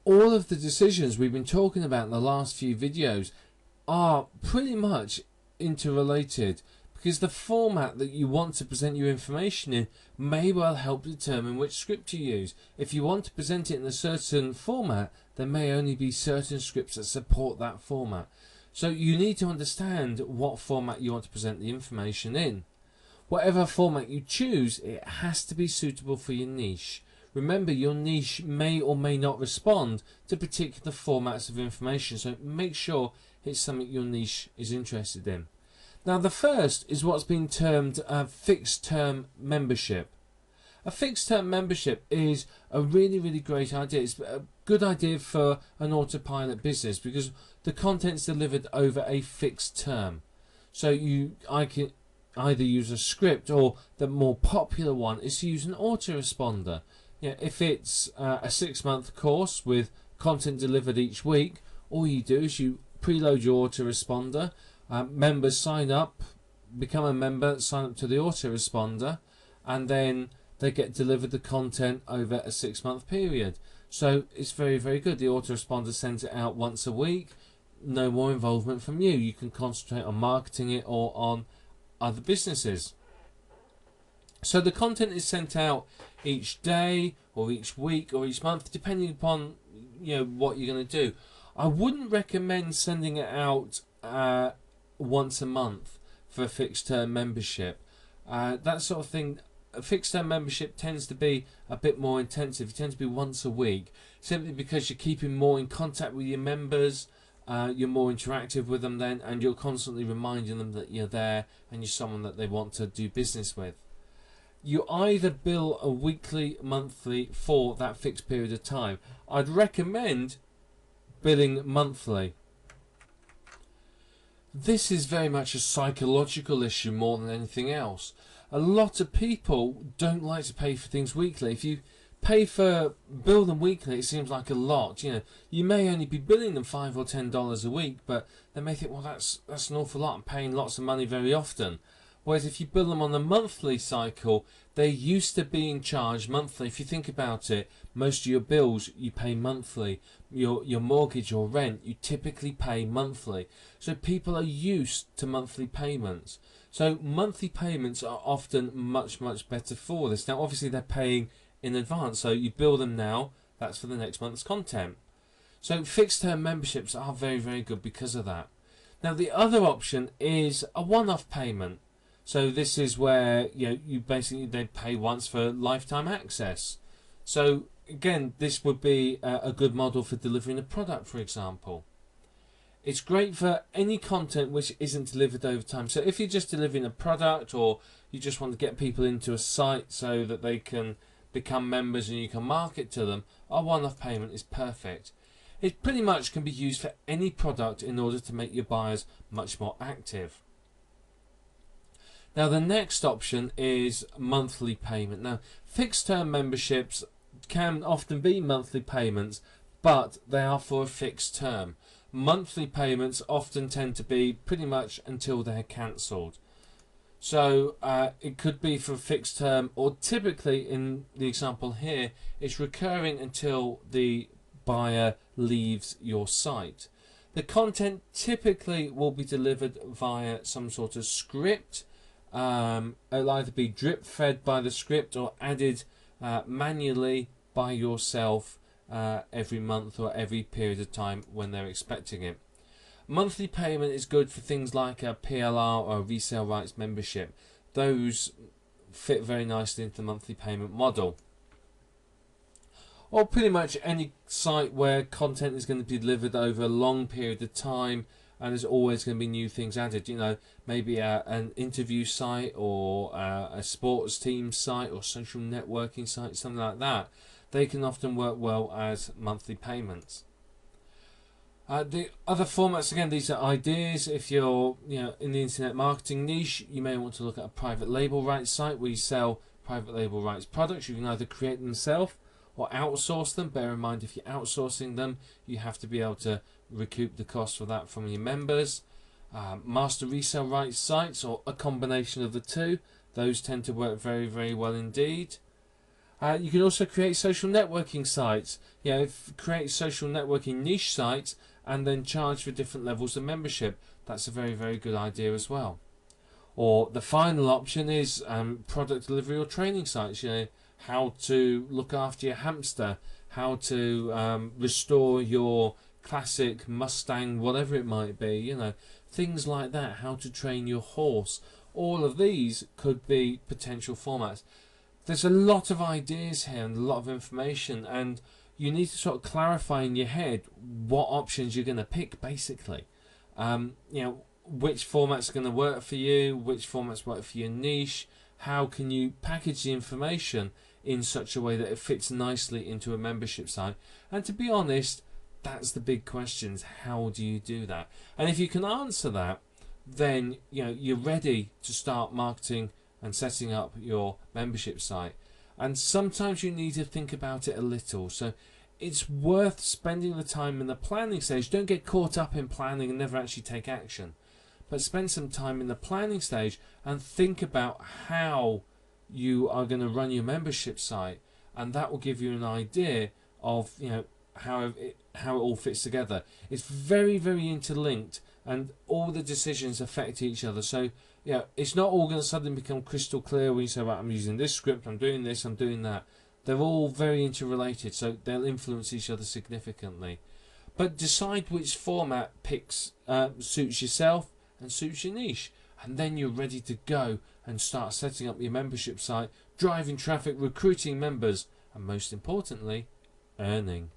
all of the decisions we've been talking about in the last few videos are pretty much interrelated, because the format that you want to present your information in may well help determine which script you use. If you want to present it in a certain format, there may only be certain scripts that support that format. So you need to understand what format you want to present the information in. Whatever format you choose, it has to be suitable for your niche. Remember, your niche may or may not respond to particular formats of information, so make sure it's something your niche is interested in. Now, the first is what's been termed a fixed term membership. A fixed term membership is a really great idea. It's a good idea for an autopilot business because the content's delivered over a fixed term. So I can either use a script, or the more popular one is to use an autoresponder. If it's a 6-month course with content delivered each week, all you do is you preload your autoresponder. Members sign up, become a member, sign up to the autoresponder, and then they get delivered the content over a 6-month period. So it's very good. The autoresponder sends it out once a week. No more involvement from you. You can concentrate on marketing it or on other businesses. So the content is sent out each day or each week or each month, depending upon what you're going to do. I wouldn't recommend sending it out once a month for a fixed term membership. That sort of thing. A fixed term membership tends to be a bit more intensive. It tends to be once a week, simply because you're keeping more in contact with your members. You're more interactive with them then, and you're constantly reminding them that you're there and you're someone that they want to do business with. You either bill a weekly, monthly for that fixed period of time. I'd recommend billing monthly. This is very much a psychological issue more than anything else. A lot of people don't like to pay for things weekly. If you bill them weekly, it seems like a lot. You may only be billing them $5 or $10 a week, but they may think, well, that's an awful lot. I'm paying lots of money very often. Whereas if you bill them on the monthly cycle, they're used to being charged monthly. If you think about it, most of your bills you pay monthly. Your mortgage or rent, you typically pay monthly. So people are used to monthly payments. So monthly payments are often much better for this. Now, obviously, they're paying in advance, so you bill them now. That's for the next month's content. So fixed term memberships are very good because of that. Now, the other option is a one-off payment. So this is where you basically they pay once for lifetime access. So again, this would be a good model for delivering a product, for example. It's great for any content which isn't delivered over time. So if you're just delivering a product, or you just want to get people into a site so that they can become members and you can market to them, a one-off payment is perfect. It pretty much can be used for any product in order to make your buyers much more active. Now, the next option is monthly payment. Now, fixed term memberships can often be monthly payments, but they are for a fixed term. Monthly payments often tend to be pretty much until they're cancelled. So it could be for a fixed term, or typically in the example here, it's recurring until the buyer leaves your site. The content typically will be delivered via some sort of script. It'll either be drip fed by the script or added manually by yourself every month or every period of time when they're expecting it. Monthly payment is good for things like a PLR or a resale rights membership. Those fit very nicely into the monthly payment model. Or pretty much any site where content is going to be delivered over a long period of time, and there's always going to be new things added. Maybe an interview site, or a sports team site, or social networking site, something like that. They can often work well as monthly payments. The other formats, again, these are ideas. If you're in the internet marketing niche, you may want to look at a private label rights site where you sell private label rights products. You can either create them yourself or outsource them. Bear in mind, if you're outsourcing them, you have to be able to recoup the cost for that from your members. Master resale rights sites, or a combination of the two. Those tend to work very well indeed. You can also create social networking sites. Create social networking niche sites and then charge for different levels of membership. That's a very, very good idea as well. Or the final option is product delivery or training sites. How to look after your hamster, how to restore your classic Mustang, whatever it might be. Things like that. How to train your horse. All of these could be potential formats. There's a lot of ideas here and a lot of information, and you need to sort of clarify in your head what options you're going to pick, basically. Which format's going to work for you, which formats work for your niche, how can you package the information in such a way that it fits nicely into a membership site. And to be honest, that's the big questions. How do you do that? And if you can answer that, then you're ready to start marketing and setting up your membership site. And sometimes you need to think about it a little. So it's worth spending the time in the planning stage. Don't get caught up in planning and never actually take action. But spend some time in the planning stage and think about how you are going to run your membership site, and that will give you an idea of how it all fits together. It's very, very interlinked, and all the decisions affect each other. So it's not all going to suddenly become crystal clear when you say, right, I'm using this script, I'm doing this, I'm doing that. They're all very interrelated, so they'll influence each other significantly. But decide which format suits yourself and suits your niche, and then you're ready to go and start setting up your membership site, driving traffic, recruiting members, and most importantly, earning.